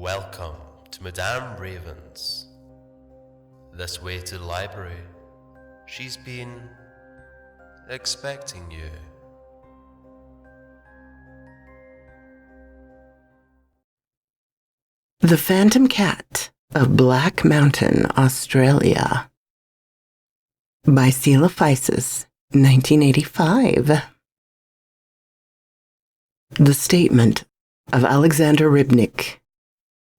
Welcome to Madame Raven's. This way to the library. She's been expecting you. The Phantom Cat of Black Mountain, Australia, by Celaphias, 1985. The Statement of Alexander Rybnik,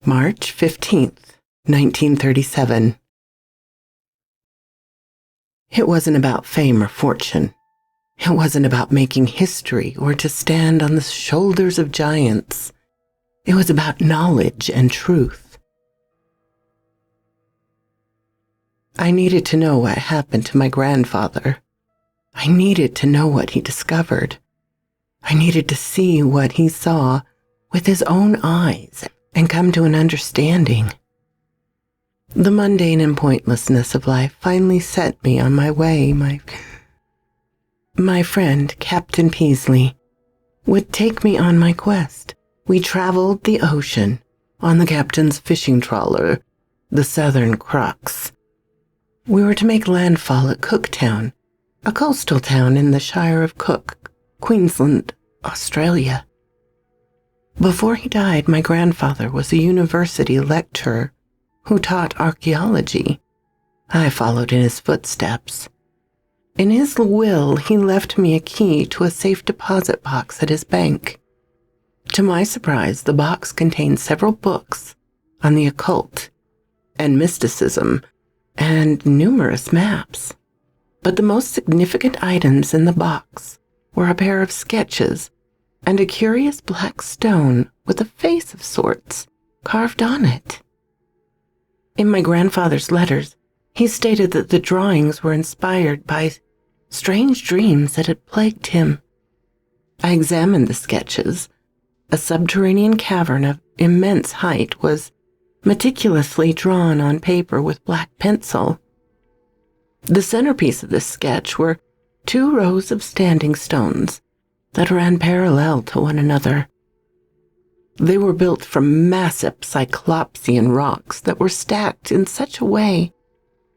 March 15th, 1937. It wasn't about fame or fortune. It wasn't about making history or to stand on the shoulders of giants. It was about knowledge and truth. I needed to know what happened to my grandfather. I needed to know what he discovered. I needed to see what he saw with his own eyes and come to an understanding. The mundane and pointlessness of life finally set me on my way. My friend, Captain Peasley, would take me on my quest. We traveled the ocean on the captain's fishing trawler, the Southern Crux. We were to make landfall at Cooktown, a coastal town in the Shire of Cook, Queensland, Australia. Before he died, my grandfather was a university lecturer who taught archaeology. I followed in his footsteps. In his will, he left me a key to a safe deposit box at his bank. To my surprise, the box contained several books on the occult and mysticism and numerous maps. But the most significant items in the box were a pair of sketches and a curious black stone with a face of sorts carved on it. In my grandfather's letters, he stated that the drawings were inspired by strange dreams that had plagued him. I examined the sketches. A subterranean cavern of immense height was meticulously drawn on paper with black pencil. The centerpiece of this sketch were 2 rows of standing stones that ran parallel to one another. They were built from massive Cyclopsian rocks that were stacked in such a way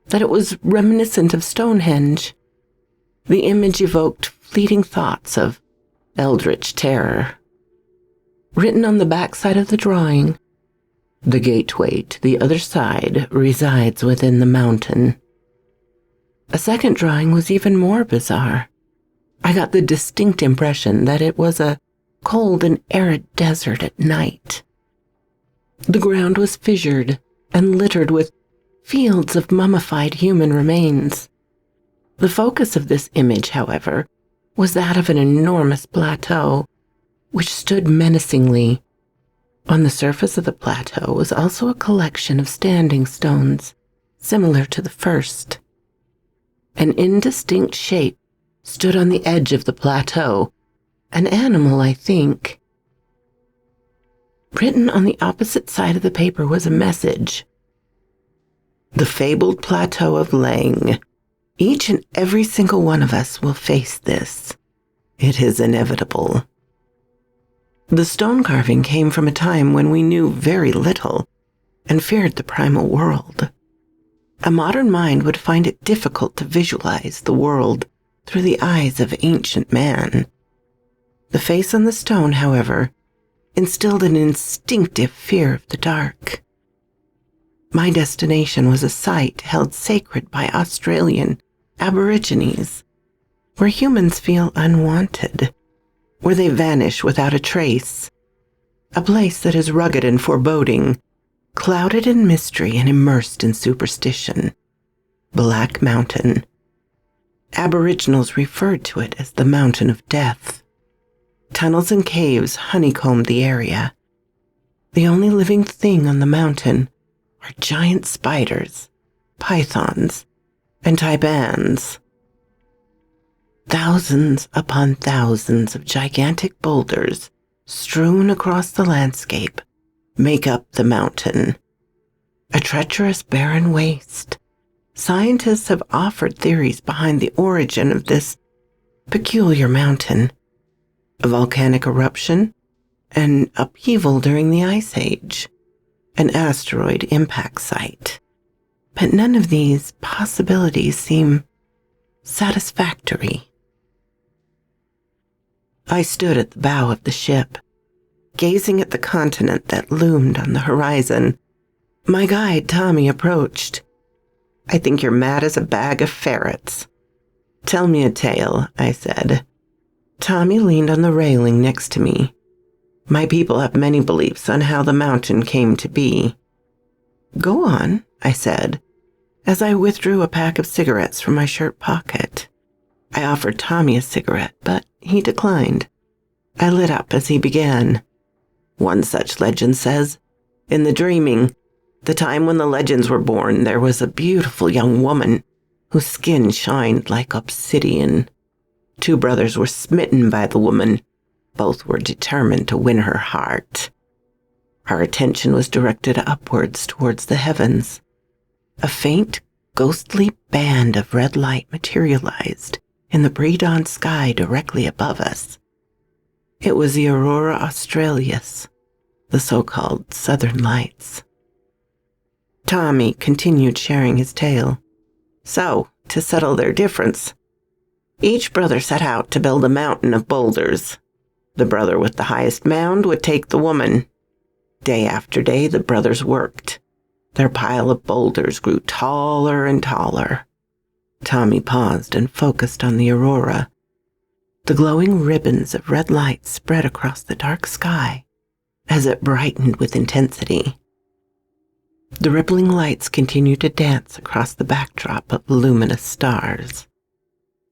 that it was reminiscent of Stonehenge. The image evoked fleeting thoughts of eldritch terror. Written on the backside of the drawing, "The gateway to the other side resides within the mountain." A second drawing was even more bizarre. I got the distinct impression that it was a cold and arid desert at night. The ground was fissured and littered with fields of mummified human remains. The focus of this image, however, was that of an enormous plateau, which stood menacingly. On the surface of the plateau was also a collection of standing stones, similar to the first. An indistinct shape stood on the edge of the plateau, an animal, I think. Written on the opposite side of the paper was a message. "The fabled plateau of Lang. Each and every single one of us will face this. It is inevitable." The stone carving came from a time when we knew very little and feared the primal world. A modern mind would find it difficult to visualize the world through the eyes of ancient man. The face on the stone, however, instilled an instinctive fear of the dark. My destination was a site held sacred by Australian Aborigines, where humans feel unwanted, where they vanish without a trace, a place that is rugged and foreboding, clouded in mystery and immersed in superstition. Black Mountain. Aboriginals referred to it as the Mountain of Death. Tunnels and caves honeycombed the area. The only living thing on the mountain are giant spiders, pythons, and taibans. Thousands upon thousands of gigantic boulders strewn across the landscape make up the mountain. A treacherous barren waste. Scientists have offered theories behind the origin of this peculiar mountain. A volcanic eruption, an upheaval during the Ice Age, an asteroid impact site. But none of these possibilities seem satisfactory. I stood at the bow of the ship, gazing at the continent that loomed on the horizon. My guide, Tommy, approached. "I think you're mad as a bag of ferrets." "Tell me a tale," I said. Tommy leaned on the railing next to me. "My people have many beliefs on how the mountain came to be." "Go on," I said, as I withdrew a pack of cigarettes from my shirt pocket. I offered Tommy a cigarette, but he declined. I lit up as he began. "One such legend says, in the dreaming, the time when the legends were born, there was a beautiful young woman whose skin shined like obsidian. 2 brothers were smitten by the woman. Both were determined to win her heart. Our attention was directed upwards towards the heavens. A faint, ghostly band of red light materialized in the pre-dawn sky directly above us. It was the Aurora Australis, the so-called Southern Lights." Tommy continued sharing his tale. "So, to settle their difference, each brother set out to build a mountain of boulders. The brother with the highest mound would take the woman. Day after day, the brothers worked. Their pile of boulders grew taller and taller." Tommy paused and focused on the aurora. The glowing ribbons of red light spread across the dark sky as it brightened with intensity. The rippling lights continued to dance across the backdrop of luminous stars.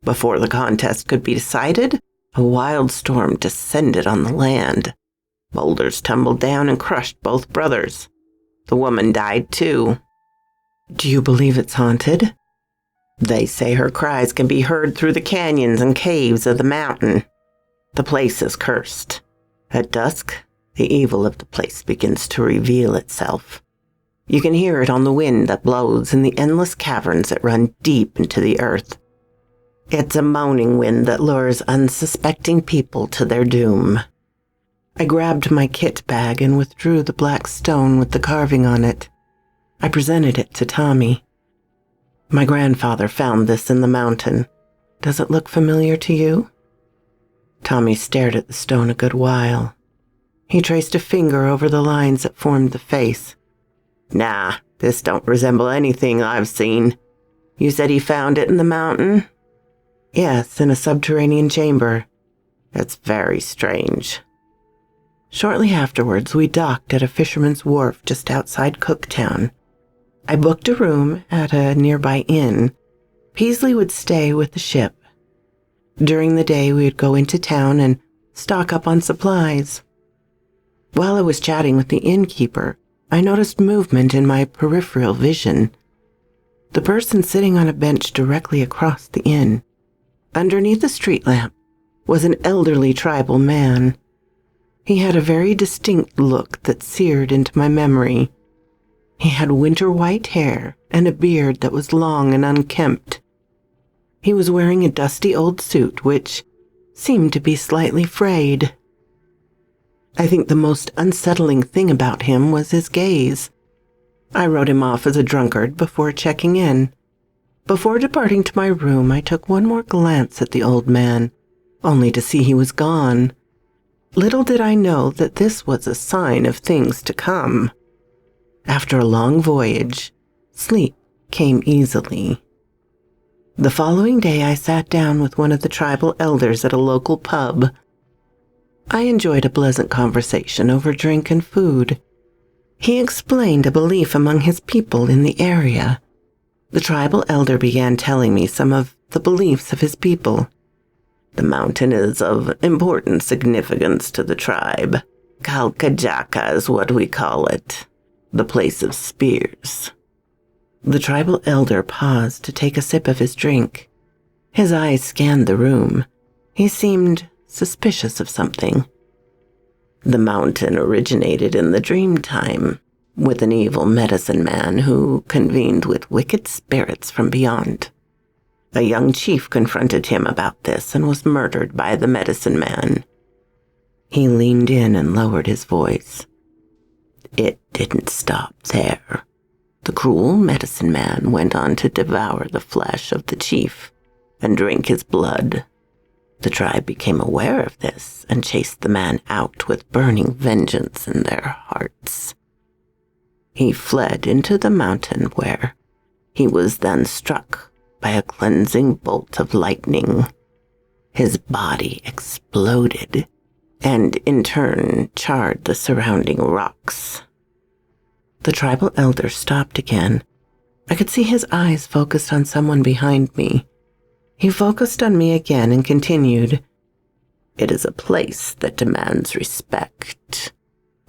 Before the contest could be decided, a wild storm descended on the land. Boulders tumbled down and crushed both brothers. The woman died too. "Do you believe it's haunted?" "They say her cries can be heard through the canyons and caves of the mountain. The place is cursed. At dusk, the evil of the place begins to reveal itself. You can hear it on the wind that blows in the endless caverns that run deep into the earth. It's a moaning wind that lures unsuspecting people to their doom." I grabbed my kit bag and withdrew the black stone with the carving on it. I presented it to Tommy. "My grandfather found this in the mountain. Does it look familiar to you?" Tommy stared at the stone a good while. He traced a finger over the lines that formed the face. "Nah, this don't resemble anything I've seen. You said he found it in the mountain?" "Yes, in a subterranean chamber." "That's very strange." Shortly afterwards, we docked at a fisherman's wharf just outside Cooktown. I booked a room at a nearby inn. Peasley would stay with the ship. During the day, we would go into town and stock up on supplies. While I was chatting with the innkeeper, I noticed movement in my peripheral vision. The person sitting on a bench directly across the inn, underneath a street lamp, was an elderly tribal man. He had a very distinct look that seared into my memory. He had winter white hair and a beard that was long and unkempt. He was wearing a dusty old suit which seemed to be slightly frayed. I think the most unsettling thing about him was his gaze. I wrote him off as a drunkard before checking in. Before departing to my room, I took one more glance at the old man, only to see he was gone. Little did I know that this was a sign of things to come. After a long voyage, sleep came easily. The following day, I sat down with one of the tribal elders at a local pub. I enjoyed a pleasant conversation over drink and food. He explained a belief among his people in the area. The tribal elder began telling me some of the beliefs of his people. "The mountain is of important significance to the tribe. Kalkajaka is what we call it, the place of spears." The tribal elder paused to take a sip of his drink. His eyes scanned the room. He seemed suspicious of something. "The mountain originated in the dream time, with an evil medicine man who convened with wicked spirits from beyond. A young chief confronted him about this and was murdered by the medicine man." He leaned in and lowered his voice. it didn't stop there. The cruel medicine man went on to devour the flesh of the chief and drink his blood. The tribe became aware of this and chased the man out with burning vengeance in their hearts. He fled into the mountain where he was then struck by a cleansing bolt of lightning. His body exploded and in turn charred the surrounding rocks. The tribal elder stopped again. I could see his eyes focused on someone behind me. He focused on me again and continued, "It is a place that demands respect,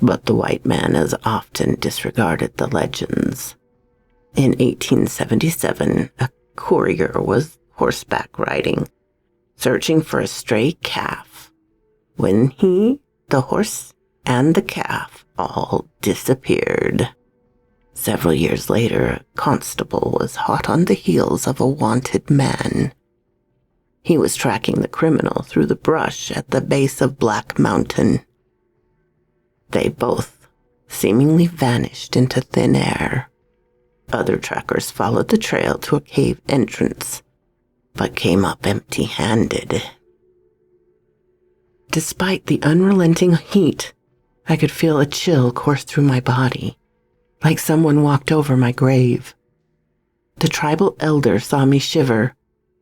but the white man has often disregarded the legends. In 1877, a courier was horseback riding, searching for a stray calf, when he, the horse, and the calf all disappeared. Several years later, a constable was hot on the heels of a wanted man. He was tracking the criminal through the brush at the base of Black Mountain. They both seemingly vanished into thin air. Other trackers followed the trail to a cave entrance, but came up empty-handed. Despite the unrelenting heat, I could feel a chill course through my body, like someone walked over my grave. The tribal elder saw me shiver.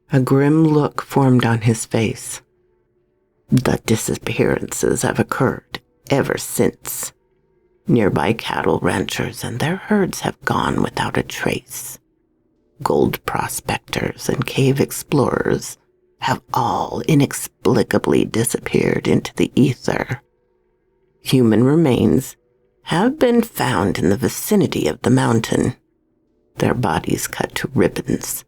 A grim look formed on his face. The disappearances have occurred ever since. Nearby cattle ranchers and their herds have gone without a trace. Gold prospectors and cave explorers have all inexplicably disappeared into the ether. Human remains have been found in the vicinity of the mountain, their bodies cut to ribbons.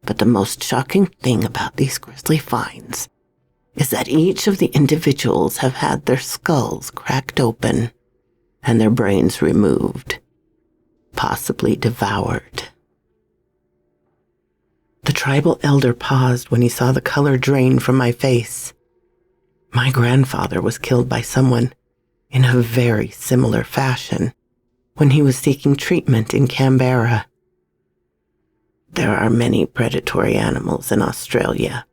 But the most shocking thing about these grisly finds is that each of the individuals have had their skulls cracked open and their brains removed, possibly devoured." The tribal elder paused when he saw the color drain from my face. My grandfather was killed by someone in a very similar fashion when he was seeking treatment in Canberra. There are many predatory animals in Australia,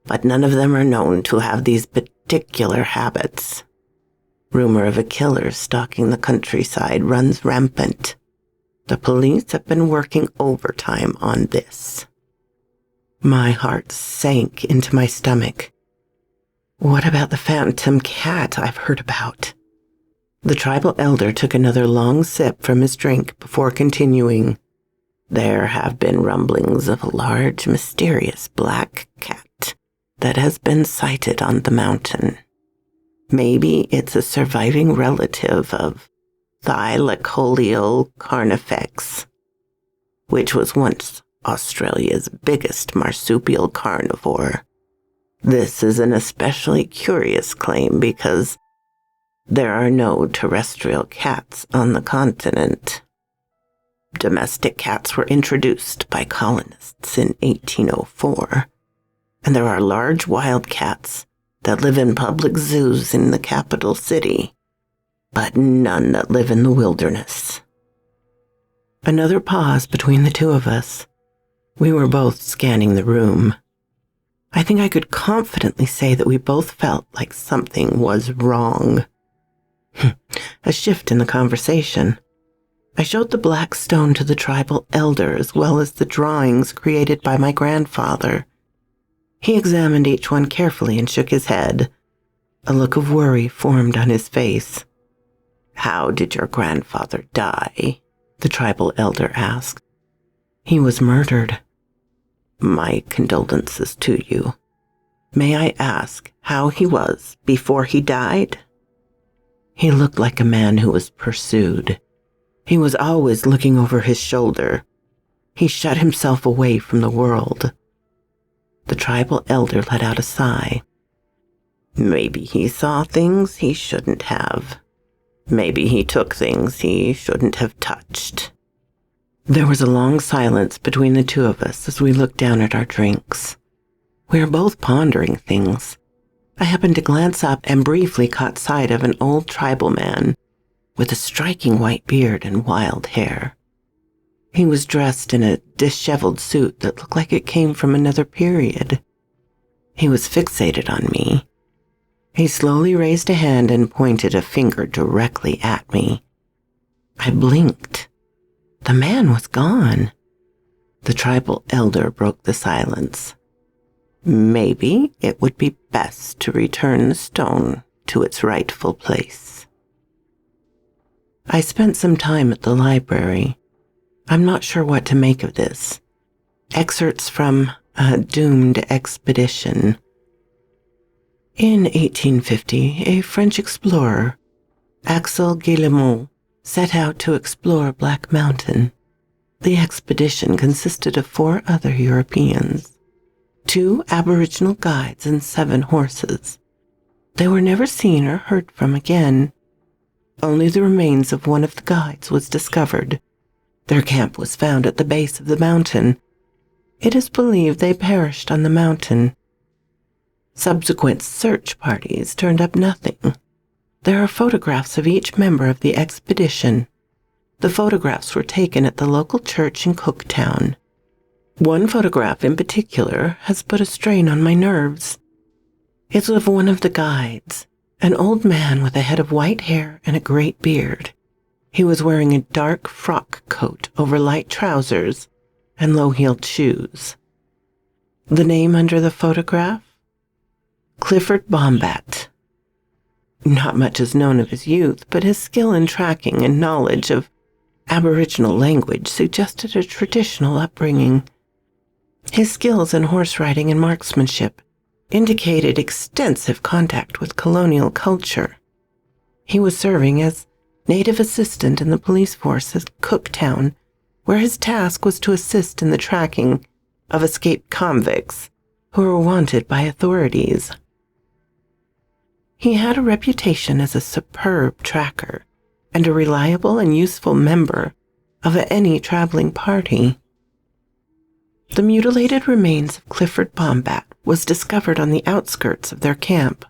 but none of them are known to have these particular habits. Rumor of a killer stalking the countryside runs rampant. The police have been working overtime on this. My heart sank into my stomach. What about the phantom cat I've heard about? The tribal elder took another long sip from his drink before continuing. There have been rumblings of a large, mysterious black cat that has been sighted on the mountain. Maybe it's a surviving relative of Thylacoleo carnifex, which was once Australia's biggest marsupial carnivore. This is an especially curious claim because there are no terrestrial cats on the continent. Domestic cats were introduced by colonists in 1804, and there are large wild cats that live in public zoos in the capital city, but none that live in the wilderness. Another pause between the two of us. We were both scanning the room. I think I could confidently say that we both felt like something was wrong. A shift in the conversation. I showed the black stone to the tribal elder as well as the drawings created by my grandfather. He examined each one carefully and shook his head. A look of worry formed on his face. "How did your grandfather die?" the tribal elder asked. "He was murdered." "My condolences to you. May I ask how he was before he died?" He looked like a man who was pursued. He was always looking over his shoulder. He shut himself away from the world. The tribal elder let out a sigh. "Maybe he saw things he shouldn't have. Maybe he took things he shouldn't have touched." There was a long silence between the two of us as we looked down at our drinks. We were both pondering things. I happened to glance up and briefly caught sight of an old tribal man with a striking white beard and wild hair. He was dressed in a disheveled suit that looked like it came from another period. He was fixated on me. He slowly raised a hand and pointed a finger directly at me. I blinked. The man was gone. The tribal elder broke the silence. Maybe it would be best to return the stone to its rightful place. I spent some time at the library. I'm not sure what to make of this. Excerpts from A Doomed Expedition. In 1850, a French explorer, Axel Guillemot, set out to explore Black Mountain. The expedition consisted of 4 other Europeans, 2 Aboriginal guides, and 7 horses. They were never seen or heard from again. Only the remains of one of the guides was discovered. Their camp was found at the base of the mountain. It is believed they perished on the mountain. Subsequent search parties turned up nothing. There are photographs of each member of the expedition. The photographs were taken at the local church in Cooktown. One photograph in particular has put a strain on my nerves. It's of one of the guides, an old man with a head of white hair and a great beard. He was wearing a dark frock coat over light trousers and low-heeled shoes. The name under the photograph? Clifford Bombat. Not much is known of his youth, but his skill in tracking and knowledge of Aboriginal language suggested a traditional upbringing. His skills in horse riding and marksmanship indicated extensive contact with colonial culture. He was serving as native assistant in the police force at Cooktown, where his task was to assist in the tracking of escaped convicts who were wanted by authorities. He had a reputation as a superb tracker and a reliable and useful member of any traveling party. The mutilated remains of Clifford Bombat was discovered on the outskirts of their camp,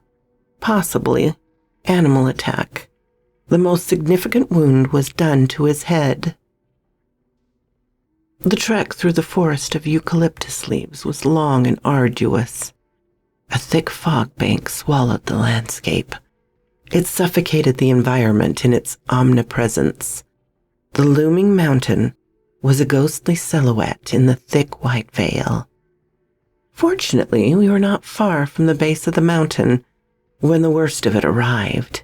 possibly animal attack. The most significant wound was done to his head. The trek through the forest of eucalyptus leaves was long and arduous. A thick fog bank swallowed the landscape. It suffocated the environment in its omnipresence. The looming mountain was a ghostly silhouette in the thick white veil. Fortunately, we were not far from the base of the mountain when the worst of it arrived.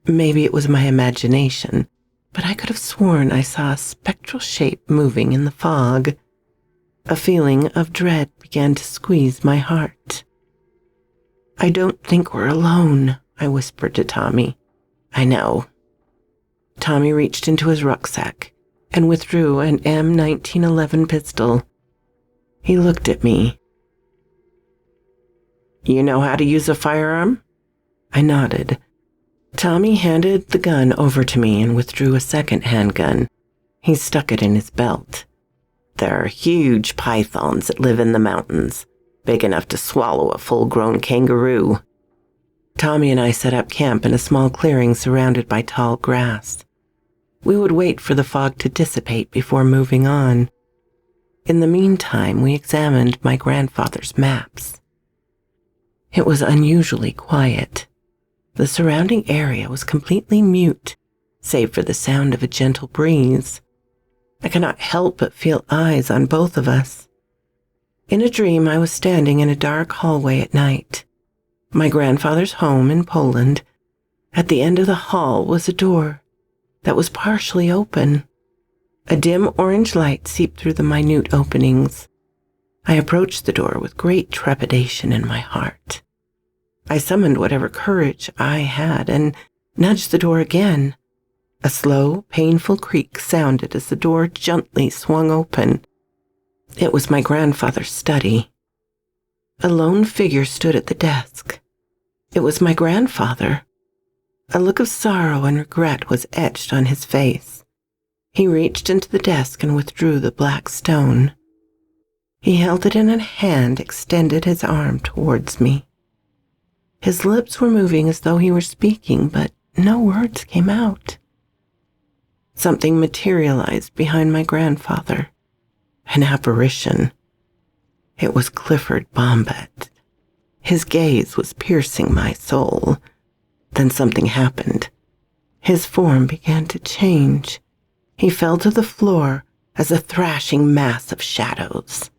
Maybe it was my imagination, but I could have sworn I saw a spectral shape moving in the fog. A feeling of dread began to squeeze my heart. "I don't think we're alone," I whispered to Tommy. "I know." Tommy reached into his rucksack and withdrew an M1911 pistol. He looked at me. "You know how to use a firearm?" I nodded. Tommy handed the gun over to me and withdrew a second handgun. He stuck it in his belt. "There are huge pythons that live in the mountains, big enough to swallow a full-grown kangaroo." Tommy and I set up camp in a small clearing surrounded by tall grass. We would wait for the fog to dissipate before moving on. In the meantime, we examined my grandfather's maps. It was unusually quiet. The surrounding area was completely mute, save for the sound of a gentle breeze. I could not help but feel eyes on both of us. In a dream, I was standing in a dark hallway at night. My grandfather's home in Poland. At the end of the hall was a door that was partially open. A dim orange light seeped through the minute openings. I approached the door with great trepidation in my heart. I summoned whatever courage I had and nudged the door again. A slow, painful creak sounded as the door gently swung open. It was my grandfather's study. A lone figure stood at the desk. It was my grandfather. A look of sorrow and regret was etched on his face. He reached into the desk and withdrew the black stone. He held it in a hand, extended his arm towards me. His lips were moving as though he were speaking, but no words came out. Something materialized behind my grandfather. An apparition. It was Clifford Bombett. His gaze was piercing my soul. Then something happened. His form began to change. He fell to the floor as a thrashing mass of shadows.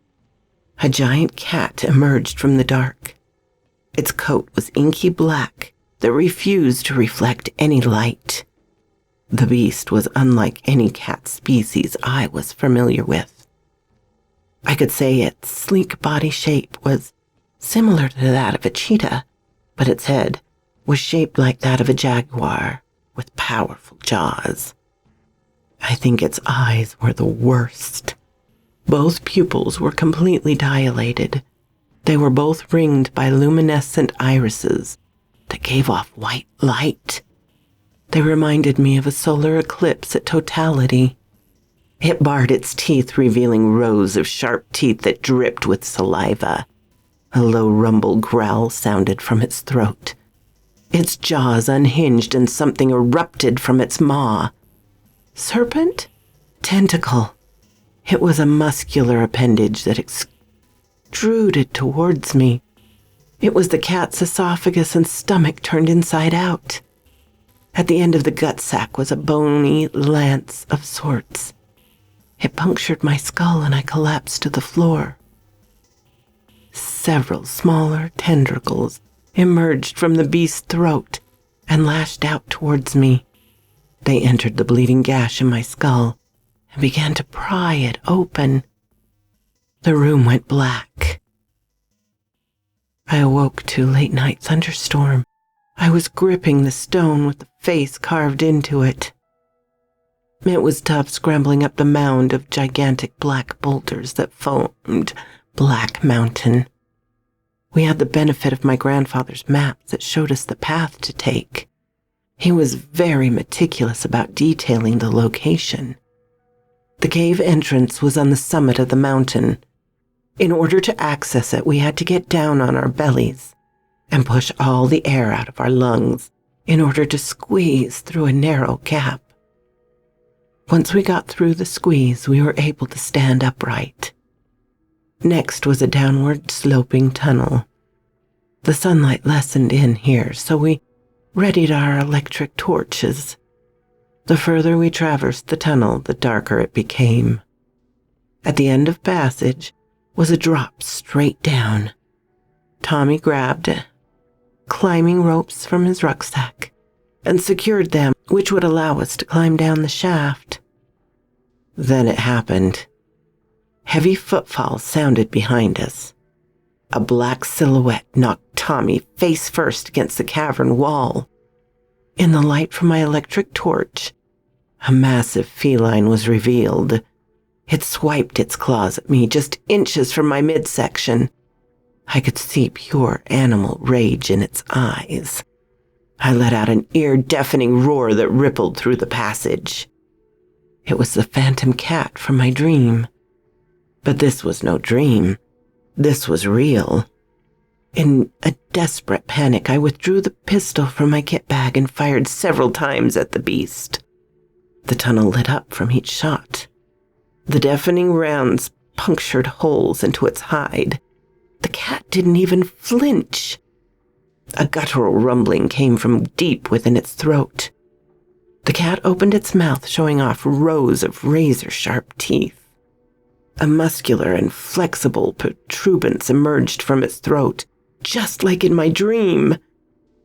A giant cat emerged from the dark. Its coat was inky black that refused to reflect any light. The beast was unlike any cat species I was familiar with. I could say its sleek body shape was similar to that of a cheetah, but its head was shaped like that of a jaguar with powerful jaws. I think its eyes were the worst. Both pupils were completely dilated. They were both ringed by luminescent irises that gave off white light. They reminded me of a solar eclipse at totality. It bared its teeth, revealing rows of sharp teeth that dripped with saliva. A low rumble growl sounded from its throat. Its jaws unhinged and something erupted from its maw. Serpent? Tentacle. It was a muscular appendage that extruded towards me. It was the cat's esophagus and stomach turned inside out. At the end of the gut sac was a bony lance of sorts. It punctured my skull and I collapsed to the floor. Several smaller tendrils emerged from the beast's throat and lashed out towards me. They entered the bleeding gash in my skull and began to pry it open. The room went black. I awoke to a late-night thunderstorm. I was gripping the stone with the face carved into it. It was tough scrambling up the mound of gigantic black boulders that formed Black Mountain. We had the benefit of my grandfather's maps that showed us the path to take. He was very meticulous about detailing the location. The cave entrance was on the summit of the mountain. In order to access it, we had to get down on our bellies and push all the air out of our lungs in order to squeeze through a narrow gap. Once we got through the squeeze, we were able to stand upright. Next was a downward sloping tunnel. The sunlight lessened in here, so we readied our electric torches. The further we traversed the tunnel, the darker it became. At the end of passage was a drop straight down. Tommy grabbed climbing ropes from his rucksack and secured them, which would allow us to climb down the shaft. Then it happened. Heavy footfalls sounded behind us. A black silhouette knocked Tommy face first against the cavern wall. In the light from my electric torch, a massive feline was revealed. It swiped its claws at me just inches from my midsection. I could see pure animal rage in its eyes. I let out an ear-deafening roar that rippled through the passage. It was the phantom cat from my dream. But this was no dream. This was real. In a desperate panic, I withdrew the pistol from my kit bag and fired several times at the beast. The tunnel lit up from each shot. The deafening rounds punctured holes into its hide. The cat didn't even flinch. A guttural rumbling came from deep within its throat. The cat opened its mouth, showing off rows of razor-sharp teeth. A muscular and flexible protuberance emerged from its throat, just like in my dream.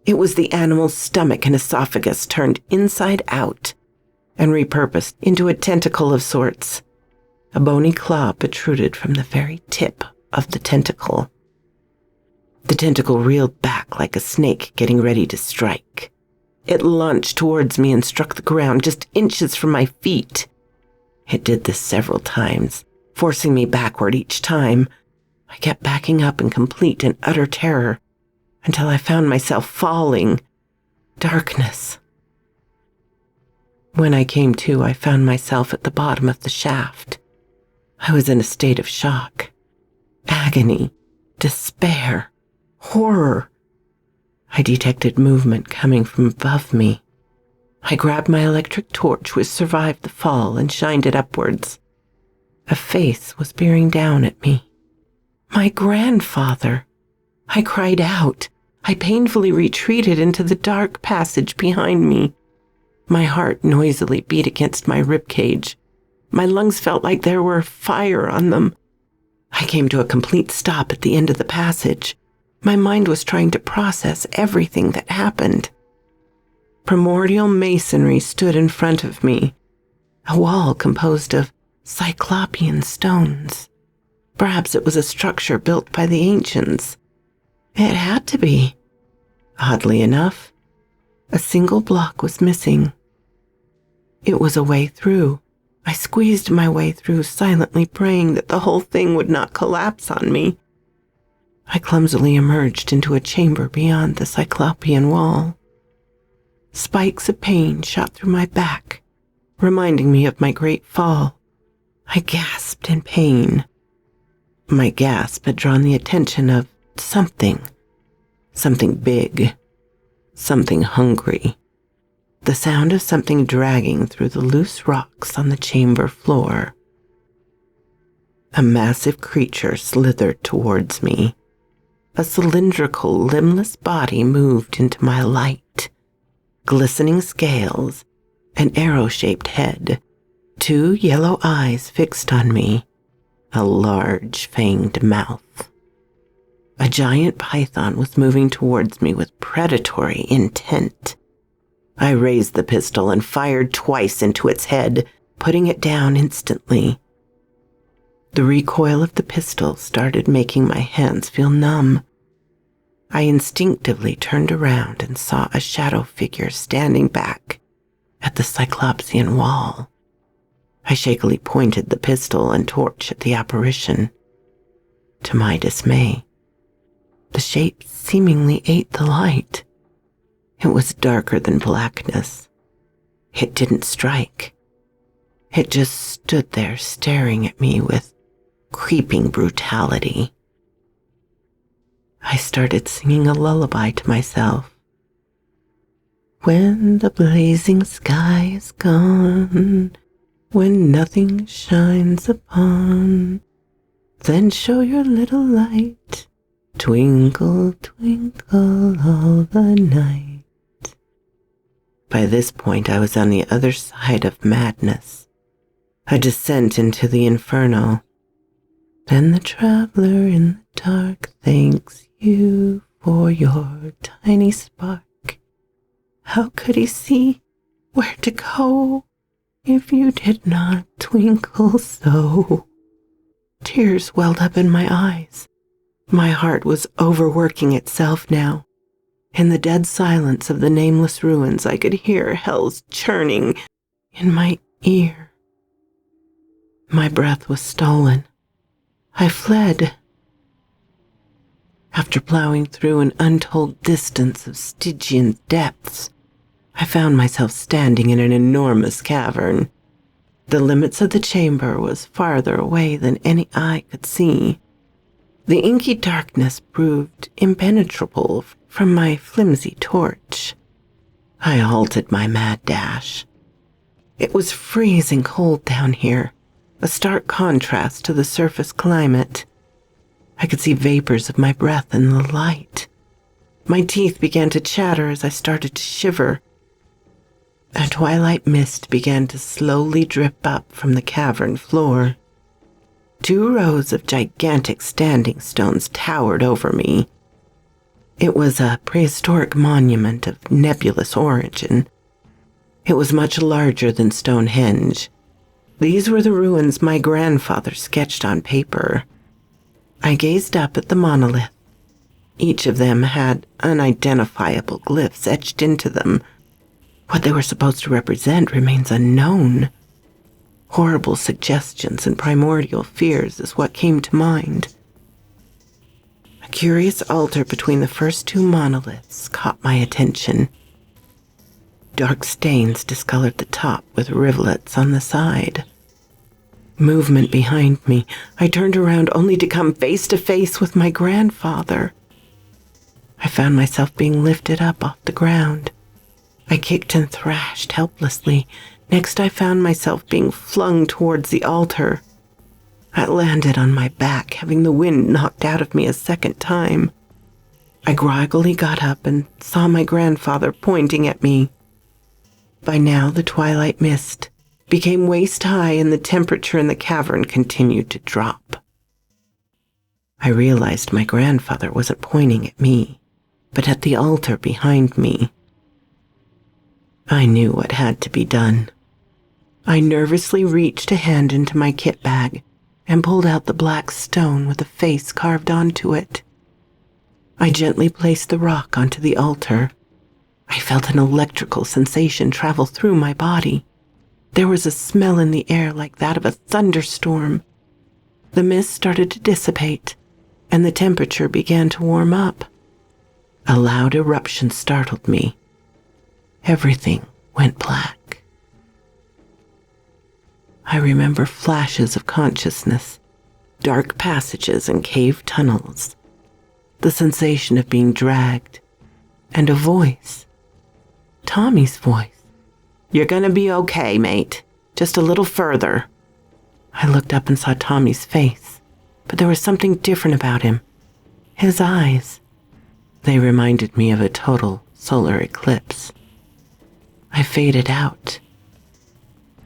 It was the animal's stomach and esophagus turned inside out and repurposed into a tentacle of sorts. A bony claw protruded from the very tip of the tentacle. The tentacle reeled back like a snake getting ready to strike. It lunged towards me and struck the ground just inches from my feet. It did this several times, forcing me backward each time. I kept backing up in complete and utter terror until I found myself falling. Darkness. When I came to, I found myself at the bottom of the shaft. I was in a state of shock, agony, despair, horror. I detected movement coming from above me. I grabbed my electric torch, which survived the fall, and shined it upwards. A face was bearing down at me. My grandfather! I cried out. I painfully retreated into the dark passage behind me. My heart noisily beat against my ribcage. My lungs felt like there were fire on them. I came to a complete stop at the end of the passage. My mind was trying to process everything that happened. Primordial masonry stood in front of me, a wall composed of Cyclopean stones. Perhaps it was a structure built by the ancients. It had to be. Oddly enough, a single block was missing. It was a way through. I squeezed my way through, silently praying that the whole thing would not collapse on me. I clumsily emerged into a chamber beyond the Cyclopean wall. Spikes of pain shot through my back, reminding me of my great fall. I gasped in pain. My gasp had drawn the attention of something big, something hungry. The sound of something dragging through the loose rocks on the chamber floor. A massive creature slithered towards me. A cylindrical, limbless body moved into my light. Glistening scales, an arrow-shaped head, 2 yellow eyes fixed on me, a large fanged mouth. A giant python was moving towards me with predatory intent. I raised the pistol and fired twice into its head, putting it down instantly. The recoil of the pistol started making my hands feel numb. I instinctively turned around and saw a shadow figure standing back at the Cyclopsian wall. I shakily pointed the pistol and torch at the apparition. To my dismay, the shape seemingly ate the light. It was darker than blackness. It didn't strike. It just stood there staring at me with creeping brutality. I started singing a lullaby to myself. When the blazing sky is gone, when nothing shines upon, then show your little light, twinkle, twinkle all the night. By this point, I was on the other side of madness, a descent into the inferno. Then the traveler in the dark thanks you for your tiny spark. How could he see where to go if you did not twinkle so? Tears welled up in my eyes. My heart was overworking itself now. In the dead silence of the nameless ruins, I could hear hell's churning in my ear. My breath was stolen. I fled. After plowing through an untold distance of Stygian depths, I found myself standing in an enormous cavern. The limits of the chamber was farther away than any eye could see. The inky darkness proved impenetrable from my flimsy torch. I halted my mad dash. It was freezing cold down here, a stark contrast to the surface climate. I could see vapors of my breath in the light. My teeth began to chatter as I started to shiver. A twilight mist began to slowly drip up from the cavern floor. 2 rows of gigantic standing stones towered over me. It was a prehistoric monument of nebulous origin. It was much larger than Stonehenge. These were the ruins my grandfather sketched on paper. I gazed up at the monolith. Each of them had unidentifiable glyphs etched into them. What they were supposed to represent remains unknown. Horrible suggestions and primordial fears is what came to mind. A curious altar between the first 2 monoliths caught my attention. Dark stains discolored the top with rivulets on the side. Movement behind me. I turned around only to come face to face with my grandfather. I found myself being lifted up off the ground. I kicked and thrashed helplessly. Next, I found myself being flung towards the altar. I landed on my back, having the wind knocked out of me a second time. I groggily got up and saw my grandfather pointing at me. By now, the twilight mist became waist-high and the temperature in the cavern continued to drop. I realized my grandfather wasn't pointing at me, but at the altar behind me. I knew what had to be done. I nervously reached a hand into my kit bag and pulled out the black stone with a face carved onto it. I gently placed the rock onto the altar. I felt an electrical sensation travel through my body. There was a smell in the air like that of a thunderstorm. The mist started to dissipate, and the temperature began to warm up. A loud eruption startled me. Everything went black. I remember flashes of consciousness, dark passages and cave tunnels, the sensation of being dragged, and a voice. Tommy's voice. "You're gonna be okay, mate. Just a little further." I looked up and saw Tommy's face, but there was something different about him. His eyes. They reminded me of a total solar eclipse. I faded out.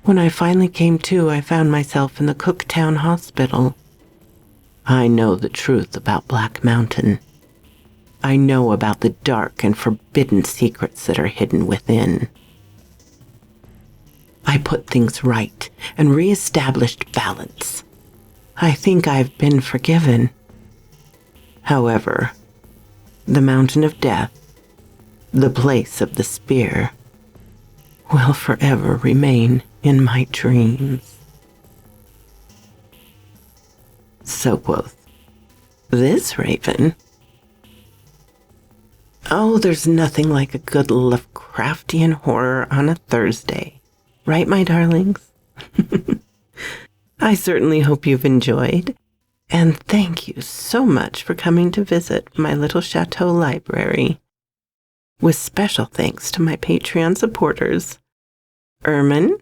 When I finally came to, I found myself in the Cooktown Hospital. I know the truth about Black Mountain. I know about the dark and forbidden secrets that are hidden within. I put things right and reestablished balance. I think I've been forgiven. However, the Mountain of Death, the place of the spear, will forever remain in my dreams. So quoth this raven. Oh, there's nothing like a good Lovecraftian horror on a Thursday. Right, my darlings? I certainly hope you've enjoyed. And thank you so much for coming to visit my little chateau library. With special thanks to my Patreon supporters, Ermin,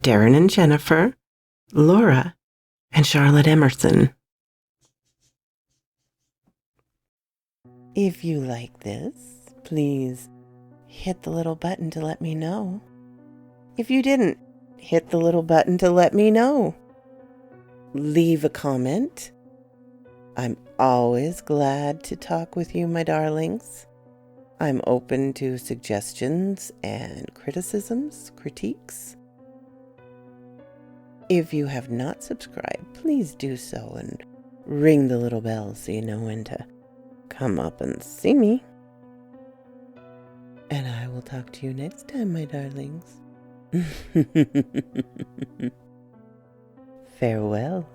Darren and Jennifer, Laura, and Charlotte Emerson. If you like this, please hit the little button to let me know. If you didn't, hit the little button to let me know. Leave a comment. I'm always glad to talk with you, my darlings. I'm open to suggestions and criticisms, critiques. If you have not subscribed, please do so and ring the little bell so you know when to come up and see me. And I will talk to you next time, my darlings. Farewell.